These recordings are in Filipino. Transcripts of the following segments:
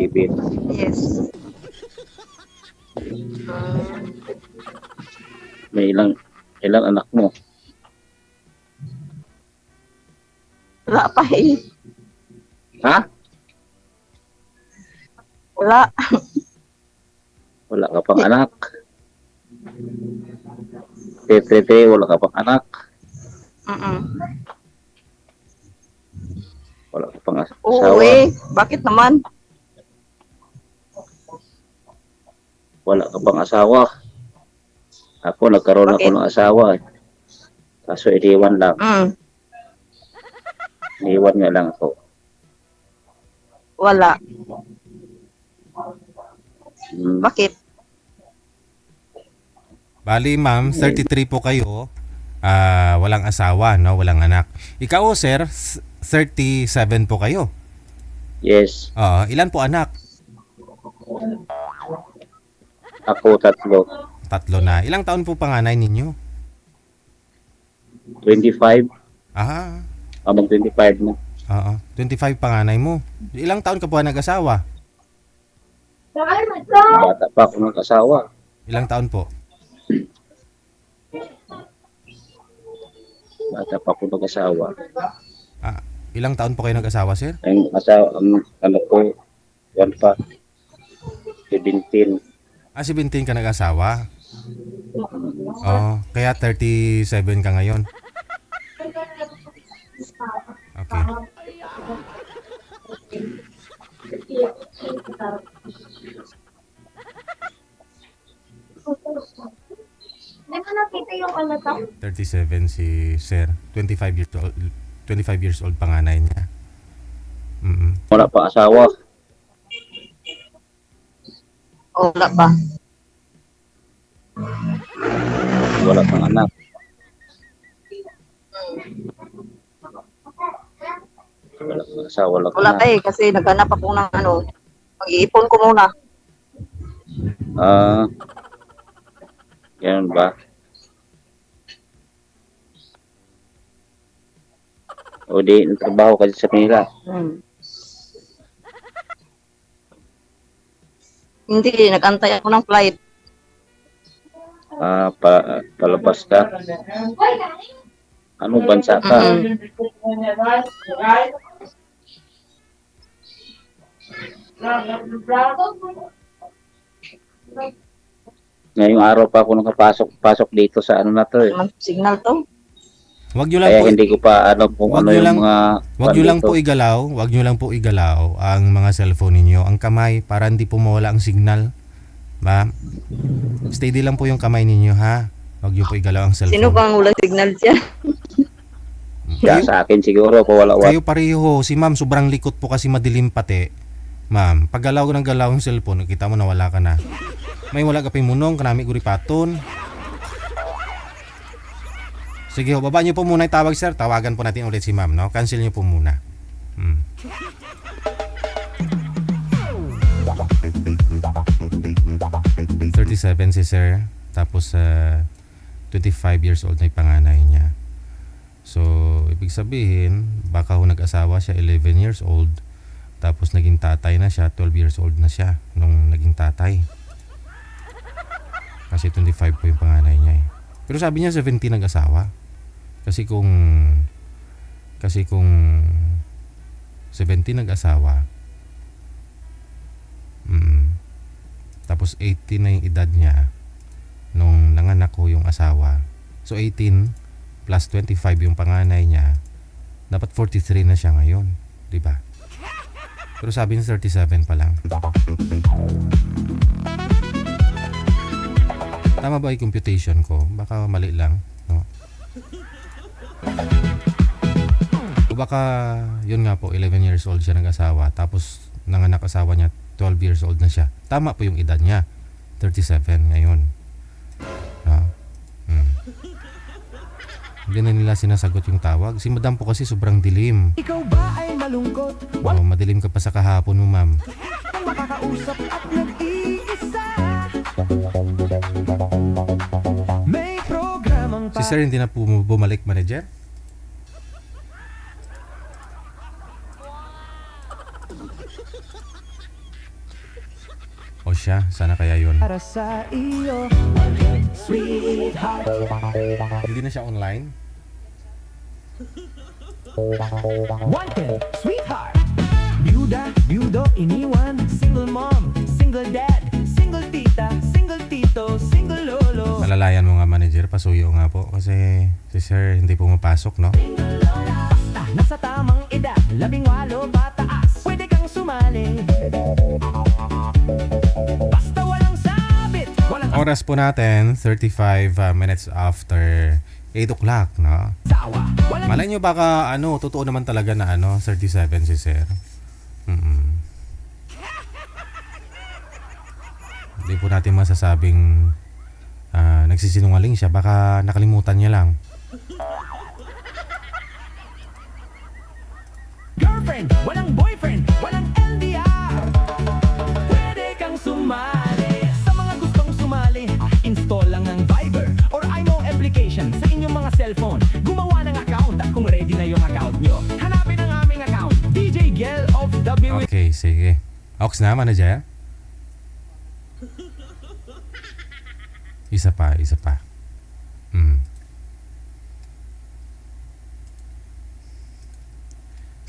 Ibig. Yes. May ilang anak mo? Wala pa eh. Ha? Wala. Wala ka pang anak. Tete, wala ka pang anak. Wala ka pang Oo asawa. eh. Bakit naman? Wala ka pang asawa. Ako, nagkaroon ako Bakit? ng asawa. Kaso iniwan lang. Iniwan nga lang ako. Wala. Hmm. Bakit? Bali, ma'am, 33 po kayo. Walang asawa, no? Walang anak. Ikaw, sir, 37 po kayo. Yes. Ilan po anak? Ako, 3. 3 na. Ilang taon po panganay ninyo? 25. Abang 25 na. 25 panganay mo. Ilang taon ka po nag-asawa? Bata pa ako ng asawa. Ilang taon po? Bata pa ako ng asawa. Ilang taon po kayo nag-asawa, sir? Ang asawa, ano ko, yan pa. 17. 17 ka nag-asawa? Kaya 37 ka ngayon. Okay. Hindi mo nakita yung ano to? 37 si sir. 25 years old. 25 years old panganay niya. Wala pa asawa. Wala pa. Wala pang anak. Wala pang asawa. Wala pa eh. Kasi naghanap ako ng ano. Mag-iipon ko muna. Ganun ba? O di, nagtrabaho ka sa Manila. Hindi, nag-antay ako ng flight. Palabas ka. Ano bansa ka? Ngayong araw pa ako nakapasok dito sa ano na to eh. Signal to. Wag niyo lang Kaya po, hindi ko pa ano kung ano yung mga wag niyo lang po igalaw ang mga cellphone ninyo, ang kamay para hindi po mawala ang signal. Ba? Steady lang po yung kamay ninyo, ha. Wag niyo po igalaw ang cellphone. Sino bang walang signal siya? Kaya sa akin siguro po wala. Kayo pareho, si ma'am sobrang likot po kasi madilim pati. Ma'am, pag galaw ng galaw ang cellphone, kita mo na wala ka na. May wala ka pimunong, kanami guripaton. Sige, baba niyo po muna yung tawag, sir. Tawagan po natin ulit si ma'am, no? Cancel niyo po muna. 37 si sir. Tapos 25 years old na yung panganay niya. So, ibig sabihin, baka ho nag-asawa siya 11 years old. Tapos naging tatay na siya, 12 years old na siya nung naging tatay. Kasi 25 po yung panganay niya eh. Pero sabi niya 17 nag-asawa. Kasi kung 17 nag-asawa, tapos 18 na yung edad niya nung nanganak ko yung asawa. So 18 plus 25 yung panganay niya, dapat 43 na siya ngayon, di ba? Pero sabi niya 37 pa lang. Tama ba yung computation ko? Baka mali lang, no? O baka yun nga po, 11 years old siya nag-asawa, tapos nanganak asawa niya 12 years old na siya. Tama po yung edad niya, 37 ngayon. Hindi na nila sinasagot yung tawag. Si madam po kasi sobrang dilim. Ikaw ba ay malungkot? Madilim ka pa sa kahapon mo, ma'am. Makakausap at nag-iisa. May programang Si sir hindi na po bumalik, manager? O siya, sana kaya yun. Para sa iyo, sweetheart. Hindi na siya online? Wanted, sweetheart. Byuda, byudo, iniwan. Single mom, single dad, single tita, single tito, single lolo. Malalayan mo nga manager, pasuyo nga po. Kasi si sir hindi pumapasok, no? Basta nasa tamang edad, 18 pataas, pwede kang sumali. Basta walang sabit, walang Oras po natin, 35 minutes after 8 o'clock, no? asawa, walang Malay nyo baka, totoo naman talaga na 37 si sir. Hindi po natin masasabing nagsisinungaling siya. Baka nakalimutan niya lang. girlfriend, walang boyfriend, walang LDR. Pwede kang sumali. Sa mga gustong sumali, install lang ang Viber or iMo application sa inyong mga cellphone. Gumawa ng account at kung ready na yung account nyo, hanapin ang aming account, DJ Gel of W. Okay, sige. Ox na, manager? Isa pa.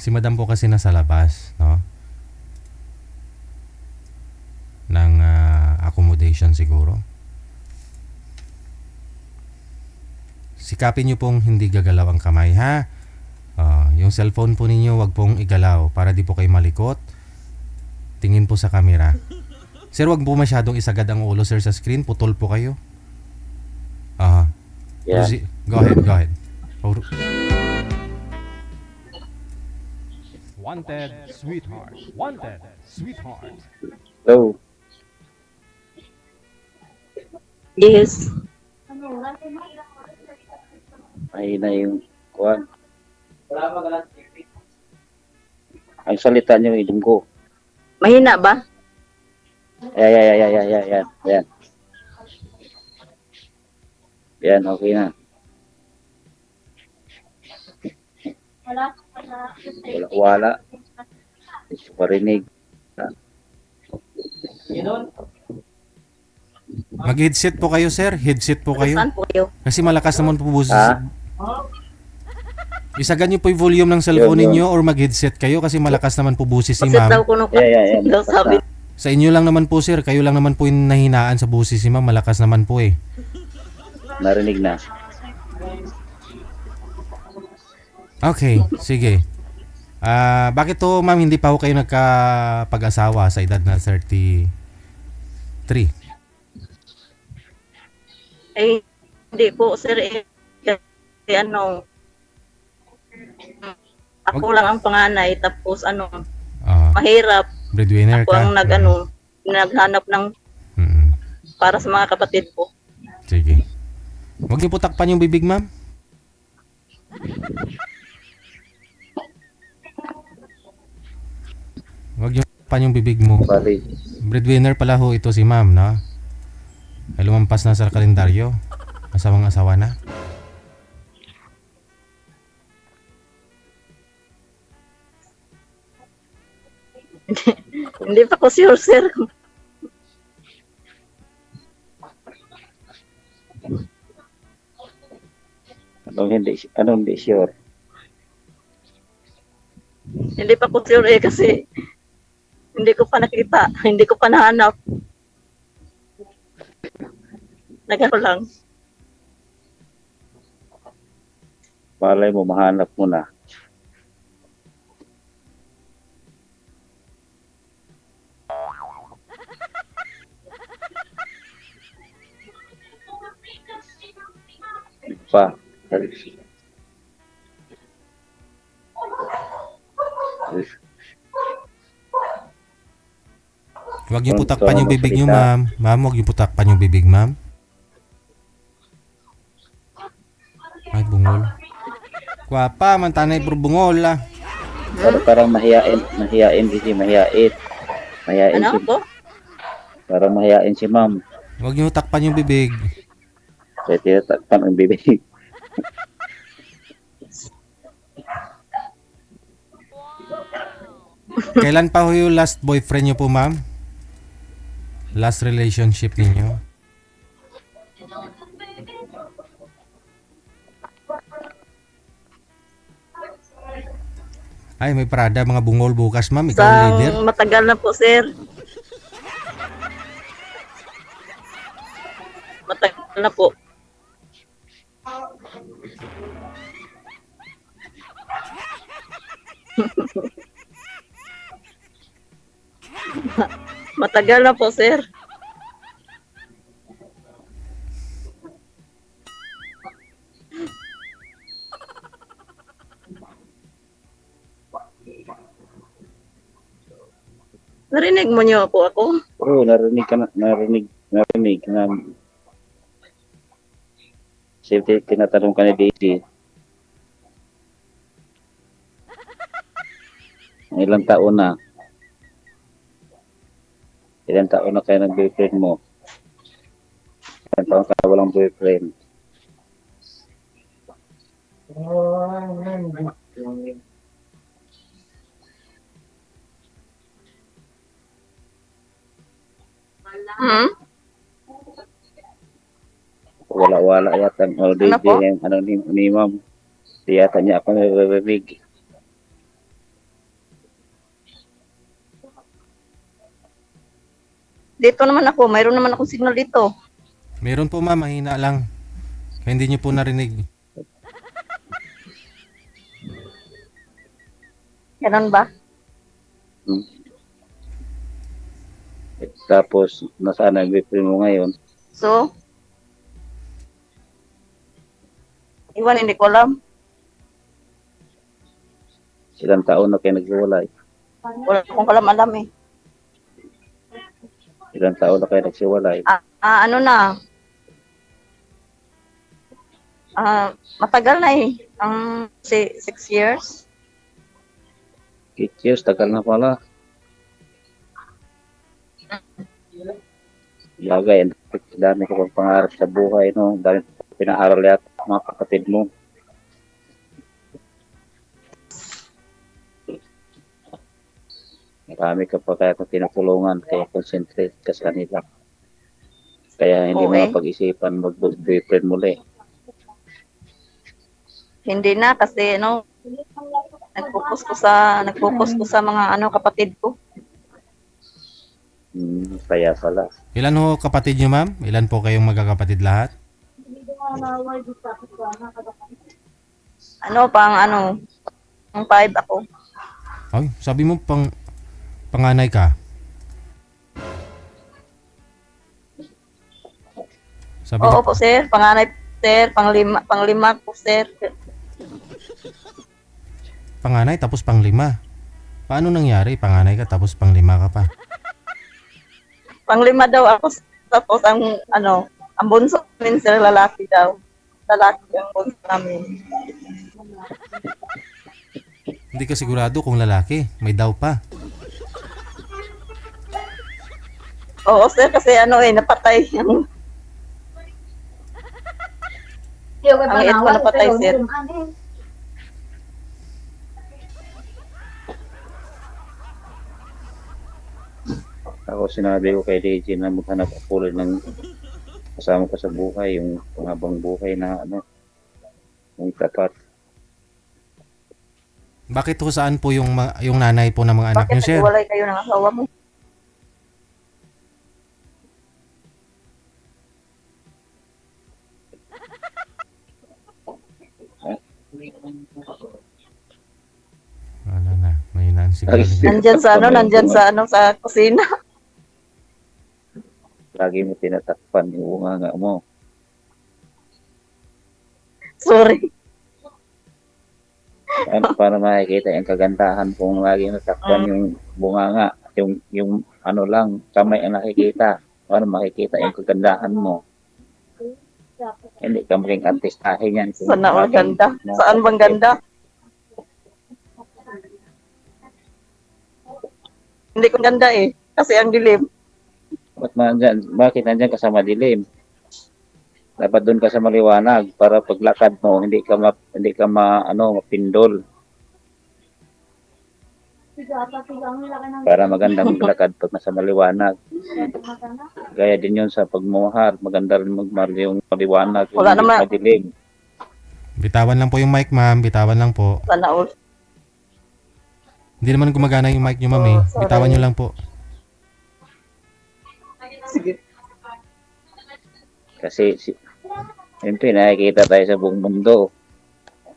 Si madam po kasi nasa labas, no? Ng accommodation siguro. Sikapin nyo pong hindi gagalaw ang kamay, ha? Yung cellphone po ninyo, wag pong igalaw para di po kayo malikot. Tingin po sa camera. Sir, wag po masyadong isagad ang ulo, sir, sa screen. Putol po kayo. Yeah. Go ahead. Wanted, sweetheart. Wanted, sweetheart. So, Yes. mahina yung kuwan. Ang salita niyo ilong ko. Mahina ba? Yan. Yan, okay na. Wala. Hindi ko parinig. Mag-headset po kayo, sir. Headset po kayo. Saan po kayo? Kasi malakas naman po boses. Ha? Isagan niyo po yung volume ng cellphone Yun. ninyo or mag-headset kayo kasi malakas naman po boses si Kasi daw ma'am. ko nung Yan. daw sabi. Sa inyo lang naman po, sir. Kayo lang naman po yung nahinaan sa boses si ma'am. Malakas naman po eh. Narinig na. Okay, sige. Bakit to, ma'am, hindi pa ho kayo nagkapag-asawa sa edad na 33? Eh, hindi po, sir. Kasi ako lang ang panganay. Tapos mahirap. Breadwinner Ako ka? ang naghanap ng para sa mga kapatid ko. Sige. Huwag niyo po takpan yung bibig, ma'am. Huwag niyo takpan yung bibig mo. Bali. Breadwinner pala ho ito si ma'am, no? Ay lumampas na sa kalendaryo. Asawang asawa na. Hindi pa ko sure, sir. Anong hindi sure? Hindi pa ko sure kasi hindi ko pa nakita. Hindi ko pa nahanap. Nagano lang. Malay mo, mahanap mo na. Pa. Huwag niyo po takpan yung bibig niyo, ma'am. Ma'am, huwag niyo po takpan yung bibig, ma'am. Ay, bungol. Kwapa, mantanay puro bungol, ah. Parang mahiyain si mahiyain. Mahiyain Ano si, po? parang mahiyain si ma'am. Huwag niyo takpan yung bibig. Kaya tinatakpan ang bibig. Kailan pa ho yung last boyfriend niyo po, ma'am? Last relationship ninyo. Ay, may Prada, mga bungol bukas, ma'am. Ikaw ang leader. Matagal na po, sir. Matagal na po. Matagal na po, sir. Narinig mo niyo po ako? Oo, narinig ka na, narinig na siyempre tinatanong ka ni Daisy. Ilang taon na? Ilang taon na kayo ng boyfriend mo? Ilang taon ka na walang boyfriend? Hmm? Wala yata. O, Ano po? ni ma'am. Di yata niya ako naririnig. Dito naman ako. Mayroon naman akong signal dito. Meron po, ma'am. Mahina lang. Kaya hindi nyo po narinig. Ganun ba? Hmm. Tapos, nasaan ang boyfriend mo ngayon? So, iwan, hindi ko alam. Ilang taon na kayo naghiwalay? Wala akong alam eh. Ilang taon na kayo naghiwalay? Ano na? Matagal na eh. 6 years. 8 years, tagal na pala. Bagay, ang dami ko pang pangarap sa buhay, no? Dami ko pinaaral yata mga kapatid mo. Marami ka pa kaya kung tinutulungan, kaya concentrate ka sa kanila. Kaya hindi mo Okay. napag-isipan mag-boyfriend muli. Hindi na kasi nag-focus ko sa mga kapatid ko. Kaya pala. Ilan ho kapatid nyo, ma'am? Ilan po kayong magkakapatid lahat? Ang 5 ako. Ay, sabi mo panganay ka. Sabi Oo po, sir. Panganay, sir. Panglima po, sir. panganay tapos panglima. Paano nangyari? Panganay ka tapos panglima ka pa. Panglima daw ako. Tapos ang bunso namin, sir, lalaki daw. Lalaki ang bunso namin. Hindi ka sigurado kung lalaki. May daw pa. Oo, sir, kasi napatay. Ang ito na patay, sir. Ako sinabi ko kay DJ na maghanap ako ulit ng kasama ko sa buhay, yung panghabang buhay na yung tapat. Bakit ho saan po yung nanay po ng mga anak Bakit nyo, sir? naghiwalay kayo ng asawa mo? Wala na. May siguro. Nandyan sa kusina. Lagi mo tinatakpan yung bunganga mo. Sorry. Para makikita yung kagandahan kung lagi natakpan yung bunganga, yung lang, kamay ang nakikita. Para makikita yung kagandahan mo. Hindi ka maging artistahin yan. Sana all ganda. Saan bang ganda? Hindi ko ganda eh. Kasi ang dilim. Bakit nandyan ka sa madilim? Dapat doon ka sa maliwanag para paglakad mo hindi ka mapindol. Para magandang maglakad pag nasa maliwanag. Gaya din yun sa pagmamahal. Maganda rin magmahal yung maliwanag, yung Wala naman. madilim. Bitawan lang po yung mic, ma'am. Bitawan lang po. Sana all. Hindi naman gumagana yung mic nyo, ma'am eh. sorry. Bitawan nyo lang po. Sige. Kasi, siyempre, nakikita tayo sa buong mundo.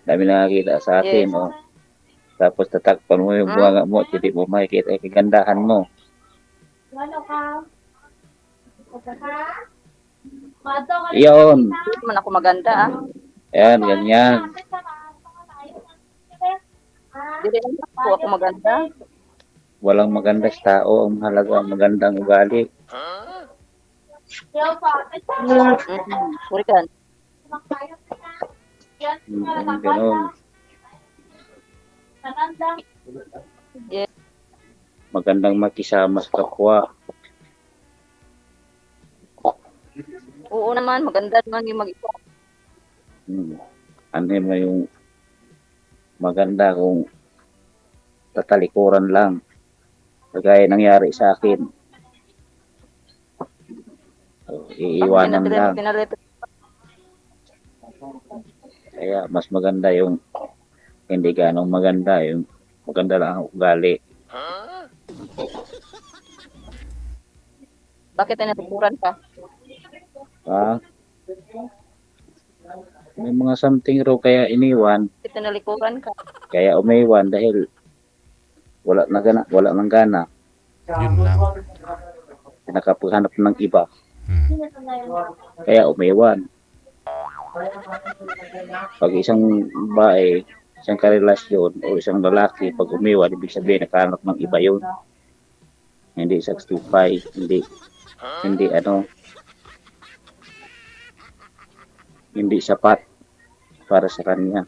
Dami nakikita sa atin, Yes. oh. Tapos tatakpan mo yung bunga mo at hindi mo makikita yung kagandahan mo. Ano ka? Iyon. Hindi naman ako maganda ah. Yan, ganyan. Hindi rin po ako maganda. Walang maganda sa tao. Ang mahalaga, magandang ugali. Sorry kan. Ganun. Yes. Magandang makisama sa kapwa. Oo naman, maganda naman yung mag-isa. Ano mo yung maganda kung tatalikuran lang. Kagaya nangyari sa akin. So, iiwanan lang. Kaya mas maganda yung hindi ganong maganda. Yung maganda lang ang ugali. Bakit tinatuturan ka? Ha? May mga something raw kaya iniwan. Bakit tinalikuran ka? Kaya umiwan dahil wala nang gana. Yun lang. Nakapaghanap ng iba. Hmm. Kaya umiwan. Pag isang babae, isang karelasyon o isang lalaki, pag umiwan, ibig sabihin nakahanap ng iba yun. Hindi satisfy, hindi hindi sapat para sa kanya.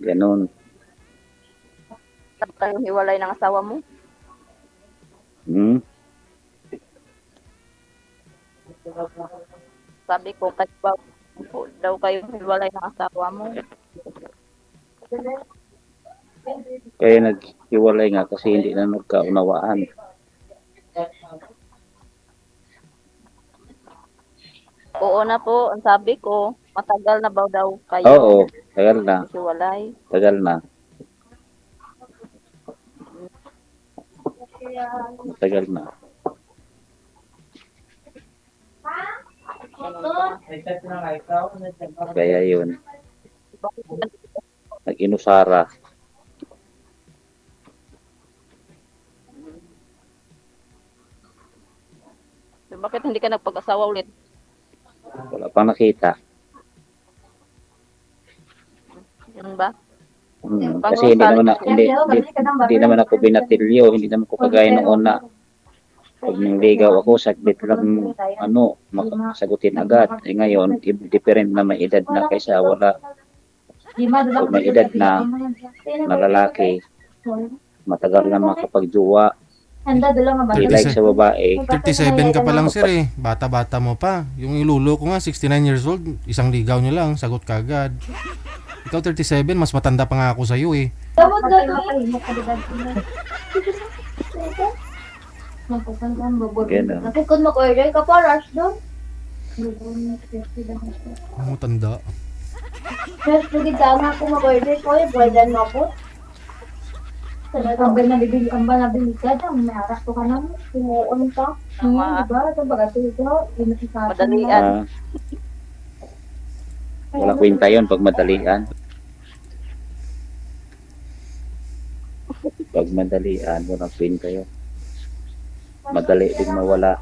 Ganon. Sabi kayong hiwalay ng asawa mo? Sabi ko, kasi ba daw kayong hiwalay ng asawa mo? Kaya naghiwalay nga kasi hindi na nagkaunawaan. Oo na po, ang sabi ko, matagal na ba daw kayo? Oo, tagal na. Hiwalay. Tagal na. Matagal na. Kaya yun. Nag-inusara. So, bakit hindi ka nagpag-asawa ulit? Wala pang nakita. Yun ba? Kasi hindi naman ako binatilyo, hindi naman ko kagaya noon na pag nangligaw ako, saglit lang makasagutin agad. Ngayon, different na may edad na kaysa wala. Pag may edad na lalaki, matagal na makapagjowa. Hindi like sa babae. 37 ka pa lang, sir eh. Bata-bata mo pa. Yung ilulo ko nga, 69 years old. Isang ligaw nyo lang, sagot ka agad. Ikaw 37, mas matanda pa nga ako sa'yo eh. Ganun. Nakikod mag-order ka pa, rush doon. Ang matanda. First, pwede ka ako mag-order ko, boydan mo ako. Ang nabibili ka ba, nabili ka dyan, may aras ko ka naman, tumuon ka. Diba? Ito bagatid ko, Madalian. Walang kwenta yun pag madalian. Pag madalian, walang kwenta yun. Madali din mawala.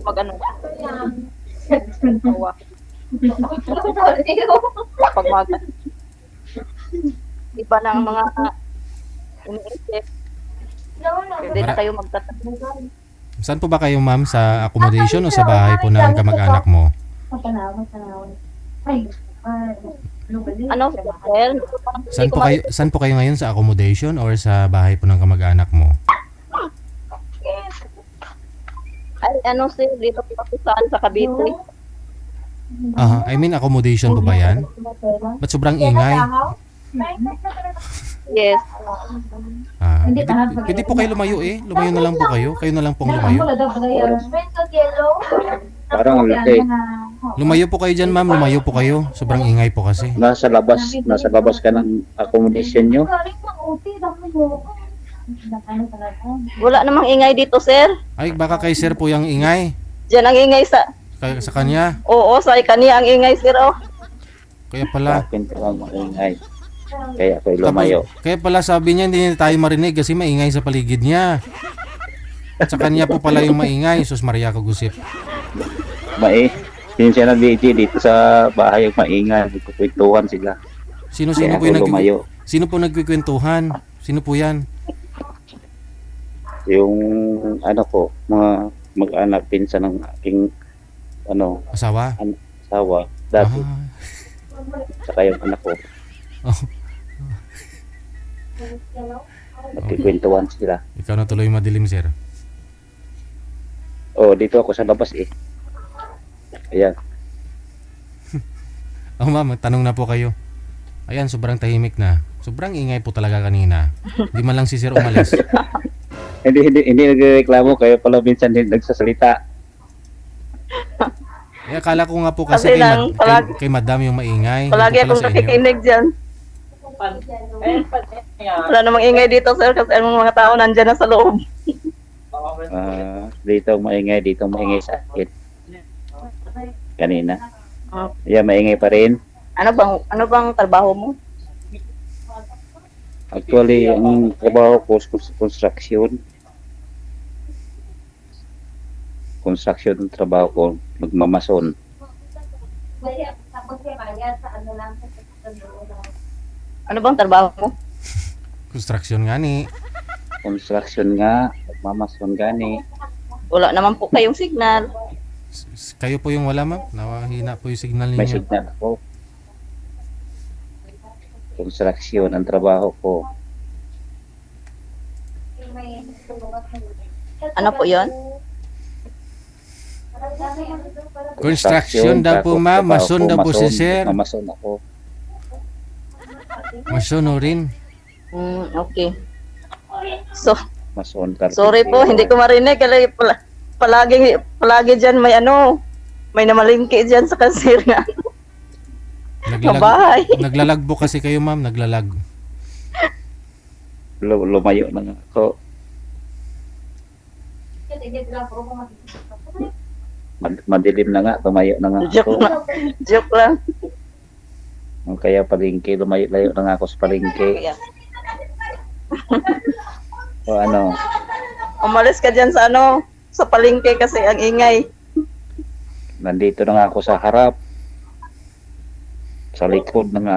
Mag-ano? Pag iba na ang mga iniisip. Pwede na kayo magtatanong. Saan po ba kayo, ma'am? Sa accommodation o sa bahay po ng kamag-anak mo? Ano, sir? Saan po kayo ngayon? Sa accommodation or sa bahay po ng kamag-anak mo? Ay, ano sir, dito po ako saan sa Cavite. I mean accommodation po ba yan? Ba't sobrang ingay? Yes. Hindi, hindi po kayo lumayo eh. Lumayo na lang po kayo. Kayo na lang pong lumayo. Parang ang laki. Lumayo po kayo dyan, ma'am. Lumayo po kayo. Sobrang ingay po kasi. Nasa labas ka ng accommodation nyo. Wala namang ingay dito, sir. Ay, baka kay sir po yung ingay. Diyan ang ingay sa... Sa kanya. Oo, sa kanya ang ingay, sir, oh. Kaya pala. Akin ko ang maingay. Kaya ako'y lumayo. Kaya pala sabi niya hindi tayo marinig kasi maingay sa paligid niya. Sa kanya po pala yung maingay. Sus Maria Kagusip. Yun siya na dito sa bahay ang maingay. Nagkukwentuhan sila. Sino Kaya po yung ako lumayo. Sino po nagkukwentuhan? Sino po yan? Yung ano ko, mga mag-anak pinsan ng aking Asawa? asawa. Dati, Ah. saka yung anak ko. Oh, Nagkikwentuhan sila. ikaw na tuloy madilim, sir. Oh, dito ako sa labas eh. Ayan. Oh, ma'am, tanong na po kayo. Ayan, sobrang tahimik na. Sobrang ingay po talaga kanina. Di man lang si sir umalis. Hindi nagreklamo, kaya pala minsan din nagsasalita. Eh, akala ko nga po kasi Kasi lang, kay madam yung maingay. Palagi Hindi po pala akong sa inyo. nakikinig dyan. Wala namang ingay dito, sir, kasi ang mga tao nandyan na sa loob. Dito maingay sa akin. Kanina. Ah. Ayan, maingay pa rin. Ano bang trabaho mo? Actually, ang trabaho ko is construction. Construction ang trabaho ko, magmamason. Ano bang trabaho mo? Construction nga ni. Construction nga, magmamason gani. Wala naman po kayong signal. Kayo po yung wala, ma'am? Nawahina po yung signal May ninyo. signal ako. Construction ang trabaho ko. Ano po yon? Construction daw po, ma'am. Mason daw po si sir. Mamason ako. Masono rin. Okay. So, Mason carpenter. sorry po, hindi ko marinig. Kasi palagi dyan may namalingki dyan sa kasir nga. Mabahay. Naglalag po kasi kayo, ma'am. Naglalag. Lumayo na nga ako. Madilim na nga, lumayo na nga ako. Joke lang. Kaya palengke, lumayo-layo na nga ako sa palengke. O ano, Umalis ka dyan sa sa palengke kasi ang ingay. nandito na nga ako sa harap. Sa likod na nga,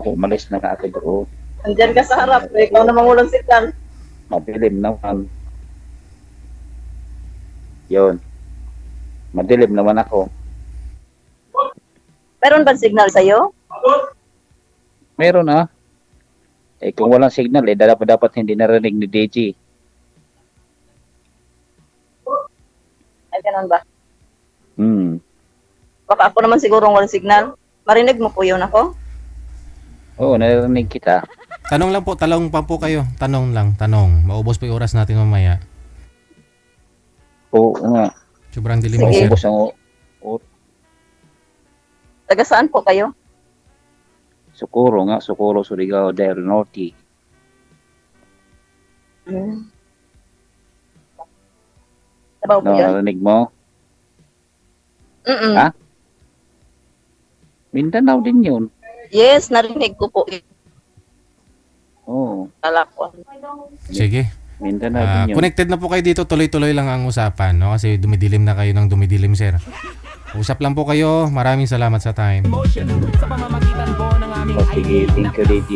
umalis na nga ako doon. Andyan ka sa harap. Ikaw namang walang signal. Madilim naman. Yun. Madilim naman ako. Meron ba signal sa'yo? Meron kung walang signal dapat hindi narinig ni DJ. Ay, ganun ba? Baka ako naman siguro walang signal. Marinig mo po yun ako? Oo, narinig kita. Tanong lang po, talong pa po kayo. Tanong lang, tanong. Maubos po yung oras natin mamaya. Oo nga. Sobrang dilim Sige. ni sir. Ubos ang Taga saan po kayo? Socorro, Surigao del Norte. Sabaw po yun? Narinig mo? Ha? Mindanao din yun. Yes, narinig ko po yun. Oo, Talakwan. Sige. Mindanao din yun. Connected na po kayo dito. Tuloy-tuloy lang ang usapan. No? Kasi dumidilim na kayo ng dumidilim, sir. Usap lang po kayo. Maraming salamat sa time. Emotion sa pamamagitan po ng aming Sige, thank you, DJ.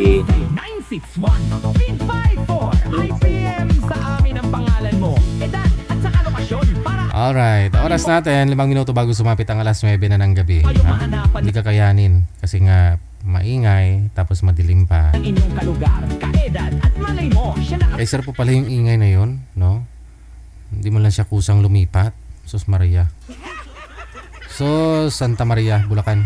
961-854 IPM sa amin ang pangalan mo. Edad at saka lokasyon para Alright. Oras natin. 5 minuto bago sumapit ang alas 9 na ng gabi. kayo Ha? mahanapan Hindi kakayanin. Kasi nga maingay. Tapos madilim pa. ng inyong kalugar, kaedad at malay mo. Siya na Kay sir po pala yung ingay na yun. No? Hindi mo lang siya kusang lumipat. Sus Maria. So So, Santa Maria, Bulacan.